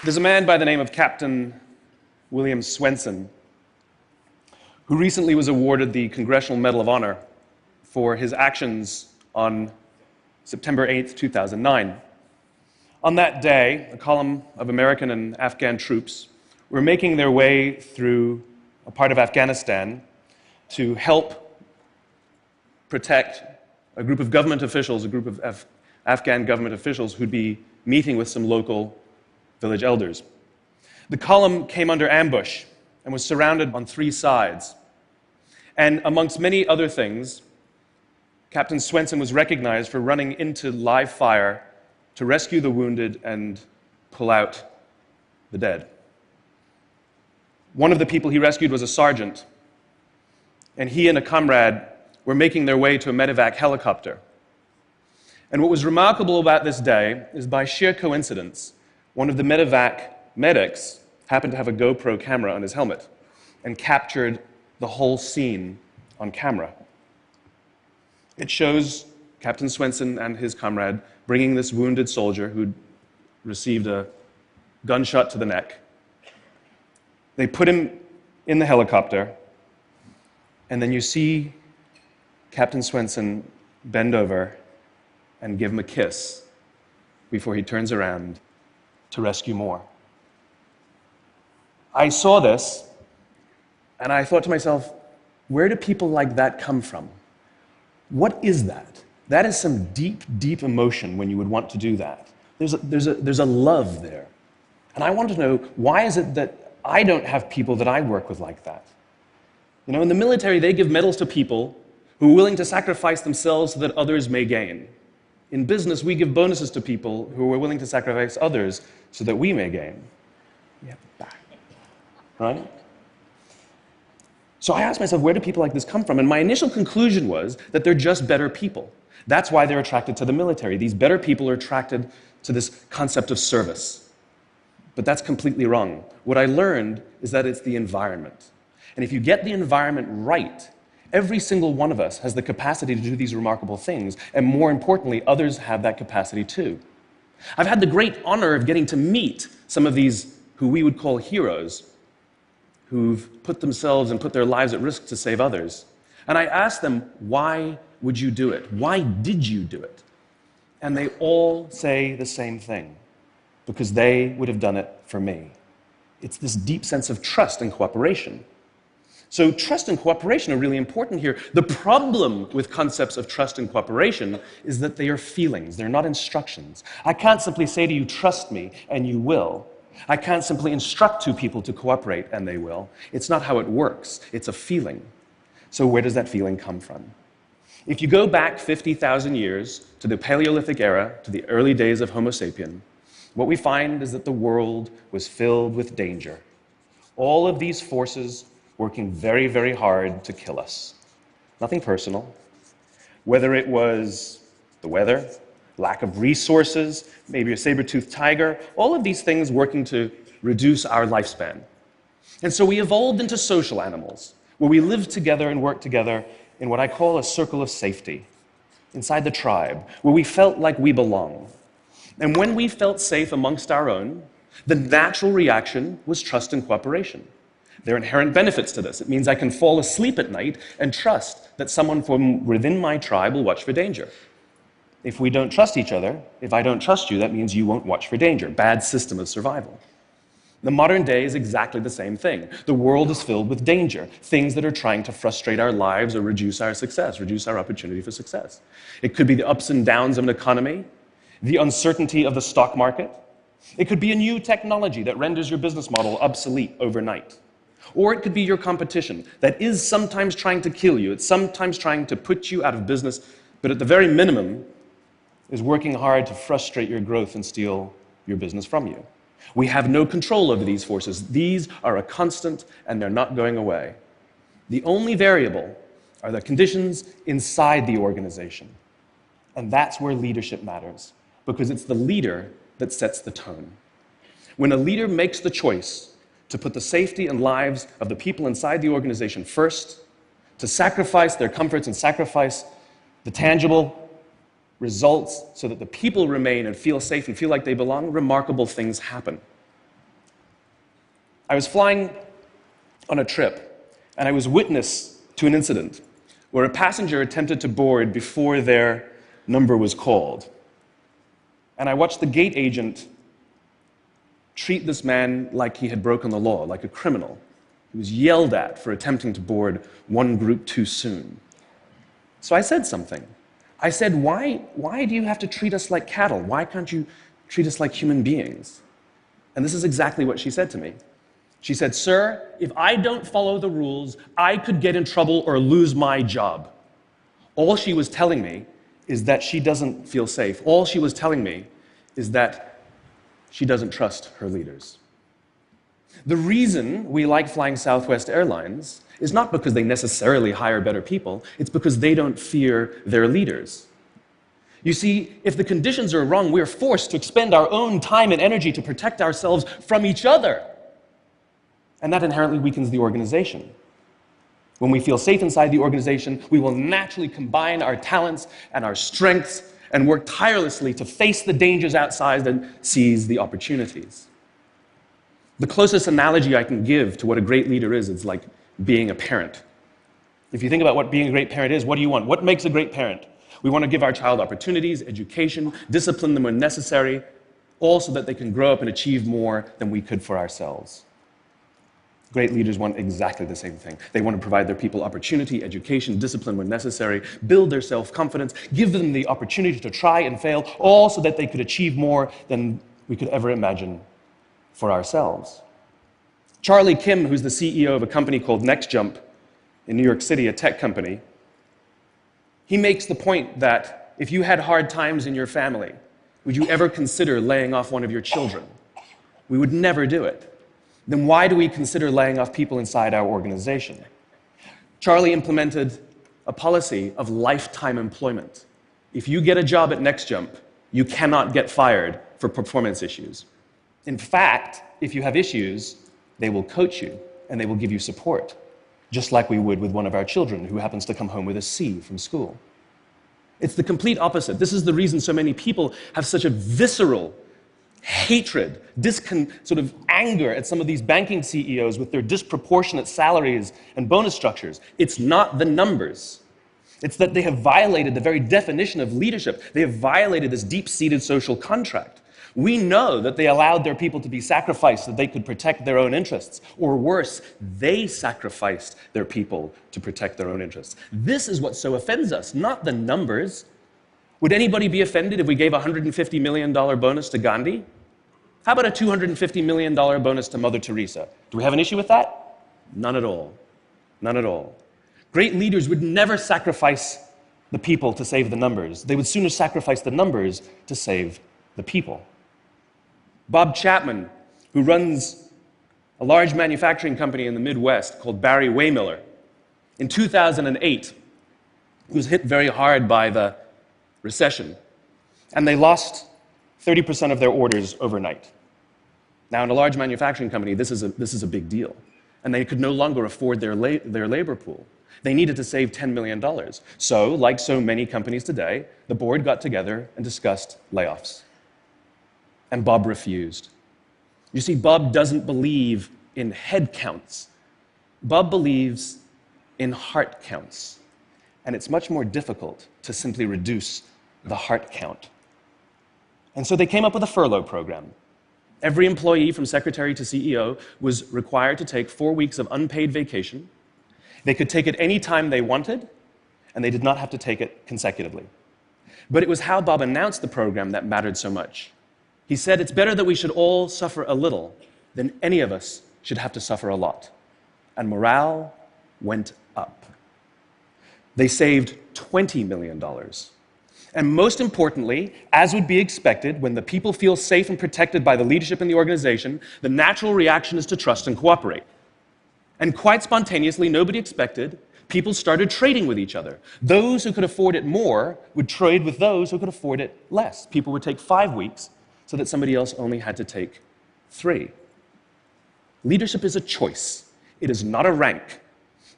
There's a man by the name of Captain William Swenson who recently was awarded the Congressional Medal of Honor for his actions on September 8th, 2009. On that day, a column of American and Afghan troops were making their way through a part of Afghanistan to help protect a group of government officials, a group of Afghan government officials who'd be meeting with some local village elders. The column came under ambush and was surrounded on three sides. And amongst many other things, Captain Swenson was recognized for running into live fire to rescue the wounded and pull out the dead. One of the people he rescued was a sergeant, and he and a comrade were making their way to a medevac helicopter. And what was remarkable about this day is, by sheer coincidence, one of the medevac medics happened to have a GoPro camera on his helmet and captured the whole scene on camera. It shows Captain Swenson and his comrade bringing this wounded soldier who'd received a gunshot to the neck. They put him in the helicopter, and then you see Captain Swenson bend over and give him a kiss before he turns around to rescue more. I saw this, and I thought to myself, where do people like that come from? What is that? That is some deep, deep emotion when you would want to do that. There's a love there. And I want to know, why is it that I don't have people that I work with like that? You know, in the military, they give medals to people who are willing to sacrifice themselves so that others may gain. In business, we give bonuses to people who are willing to sacrifice others so that we may gain. We have it back, right? So I asked myself, where do people like this come from? And my initial conclusion was that they're just better people. That's why they're attracted to the military. These better people are attracted to this concept of service. But that's completely wrong. What I learned is that it's the environment. And if you get the environment right, every single one of us has the capacity to do these remarkable things, and more importantly, others have that capacity too. I've had the great honor of getting to meet some of these who we would call heroes, who've put themselves and put their lives at risk to save others. And I asked them, why would you do it? Why did you do it? And they all say the same thing, because they would have done it for me. It's this deep sense of trust and cooperation. So trust and cooperation are really important here. The problem with concepts of trust and cooperation is that they are feelings. They're not instructions. I can't simply say to you, trust me, and you will. I can't simply instruct two people to cooperate, and they will. It's not how it works. It's a feeling. So where does that feeling come from? If you go back 50,000 years to the Paleolithic era, to the early days of Homo sapien, what we find is that the world was filled with danger. All of these forces working very, very hard to kill us. Nothing personal. Whether it was the weather, lack of resources, maybe a saber-toothed tiger, all of these things working to reduce our lifespan. And so we evolved into social animals, where we lived together and worked together in what I call a circle of safety, inside the tribe, where we felt like we belong. And when we felt safe amongst our own, the natural reaction was trust and cooperation. There are inherent benefits to this. It means I can fall asleep at night and trust that someone from within my tribe will watch for danger. If we don't trust each other, if I don't trust you, that means you won't watch for danger. Bad system of survival. The modern day is exactly the same thing. The world is filled with danger, things that are trying to frustrate our lives or reduce our success, reduce our opportunity for success. It could be the ups and downs of an economy, the uncertainty of the stock market. It could be a new technology that renders your business model obsolete overnight. Or it could be your competition that is sometimes trying to kill you. It's sometimes trying to put you out of business, but at the very minimum is working hard to frustrate your growth and steal your business from you. We have no control over these forces. These are a constant, and they're not going away. The only variable are the conditions inside the organization. And that's where leadership matters, because it's the leader that sets the tone. When a leader makes the choice to put the safety and lives of the people inside the organization first, to sacrifice their comforts and sacrifice the tangible results so that the people remain and feel safe and feel like they belong, remarkable things happen. I was flying on a trip, and I was witness to an incident where a passenger attempted to board before their number was called. And I watched the gate agent treat this man like he had broken the law, like a criminal. He was yelled at for attempting to board one group too soon. So I said something. I said, why do you have to treat us like cattle? Why can't you treat us like human beings? And this is exactly what she said to me. She said, "Sir, if I don't follow the rules, I could get in trouble or lose my job." All she was telling me is that she doesn't feel safe. All she was telling me is that she doesn't trust her leaders. The reason we like flying Southwest Airlines is not because they necessarily hire better people, it's because they don't fear their leaders. You see, if the conditions are wrong, we're forced to expend our own time and energy to protect ourselves from each other. And that inherently weakens the organization. When we feel safe inside the organization, we will naturally combine our talents and our strengths and work tirelessly to face the dangers outside and seize the opportunities. The closest analogy I can give to what a great leader is, it's like being a parent. If you think about what being a great parent is, what do you want? What makes a great parent? We want to give our child opportunities, education, discipline them when necessary, all so that they can grow up and achieve more than we could for ourselves. Great leaders want exactly the same thing. They want to provide their people opportunity, education, discipline when necessary, build their self-confidence, give them the opportunity to try and fail, all so that they could achieve more than we could ever imagine for ourselves. Charlie Kim, who's the CEO of a company called NextJump in New York City, a tech company, he makes the point that if you had hard times in your family, would you ever consider laying off one of your children? We would never do it. Then why do we consider laying off people inside our organization? Charlie implemented a policy of lifetime employment. If you get a job at NextJump, you cannot get fired for performance issues. In fact, if you have issues, they will coach you and they will give you support, just like we would with one of our children who happens to come home with a C from school. It's the complete opposite. This is the reason so many people have such a visceral hatred, sort of anger at some of these banking CEOs with their disproportionate salaries and bonus structures. It's not the numbers. It's that they have violated the very definition of leadership. They have violated this deep-seated social contract. We know that they allowed their people to be sacrificed so that they could protect their own interests. Or worse, they sacrificed their people to protect their own interests. This is what so offends us, not the numbers. Would anybody be offended if we gave a $150 million bonus to Gandhi? How about a $250 million bonus to Mother Teresa? Do we have an issue with that? None at all. None at all. Great leaders would never sacrifice the people to save the numbers. They would sooner sacrifice the numbers to save the people. Bob Chapman, who runs a large manufacturing company in the Midwest called Barry Waymiller, in 2008, he was hit very hard by the recession, and they lost 30% of their orders overnight. Now, in a large manufacturing company, this is a big deal, and they could no longer afford their labor pool. They needed to save $10 million. So, like so many companies today, the board got together and discussed layoffs. And Bob refused. You see, Bob doesn't believe in head counts. Bob believes in heart counts. And it's much more difficult to simply reduce the heart count. And so they came up with a furlough program. Every employee from secretary to CEO was required to take 4 weeks of unpaid vacation. They could take it any time they wanted, and they did not have to take it consecutively. But it was how Bob announced the program that mattered so much. He said, "It's better that we should all suffer a little than any of us should have to suffer a lot." And morale went up. They saved $20 million. And most importantly, as would be expected, when the people feel safe and protected by the leadership in the organization, the natural reaction is to trust and cooperate. And quite spontaneously, nobody expected, people started trading with each other. Those who could afford it more would trade with those who could afford it less. People would take 5 weeks so that somebody else only had to take 3. Leadership is a choice. It is not a rank.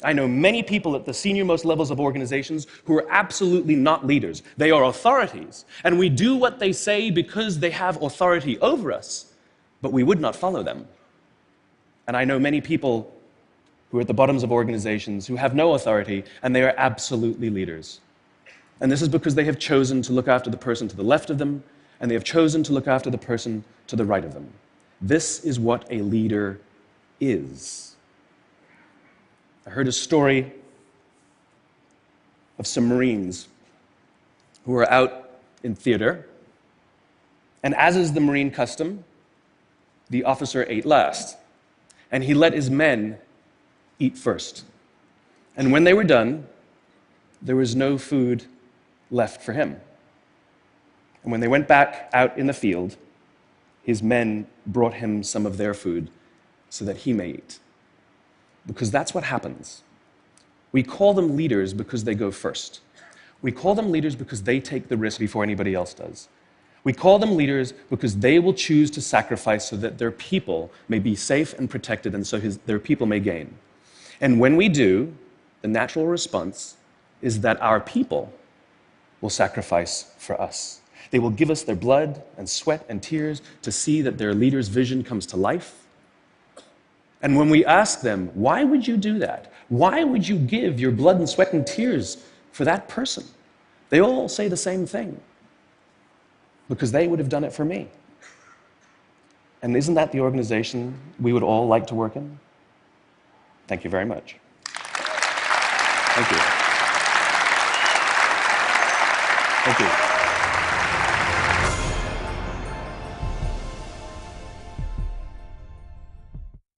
I know many people at the senior-most levels of organizations who are absolutely not leaders. They are authorities, and we do what they say because they have authority over us, but we would not follow them. And I know many people who are at the bottoms of organizations who have no authority, and they are absolutely leaders. And this is because they have chosen to look after the person to the left of them, and they have chosen to look after the person to the right of them. This is what a leader is. I heard a story of some Marines who were out in theater, and as is the Marine custom, the officer ate last, and he let his men eat first. And when they were done, there was no food left for him. And when they went back out in the field, his men brought him some of their food so that he may eat. Because that's what happens. We call them leaders because they go first. We call them leaders because they take the risk before anybody else does. We call them leaders because they will choose to sacrifice so that their people may be safe and protected, and so their people may gain. And when we do, the natural response is that our people will sacrifice for us. They will give us their blood and sweat and tears to see that their leader's vision comes to life. And when we ask them, why would you do that? Why would you give your blood and sweat and tears for that person? They all say the same thing. Because they would have done it for me. And isn't that the organization we would all like to work in? Thank you very much. Thank you. Thank you.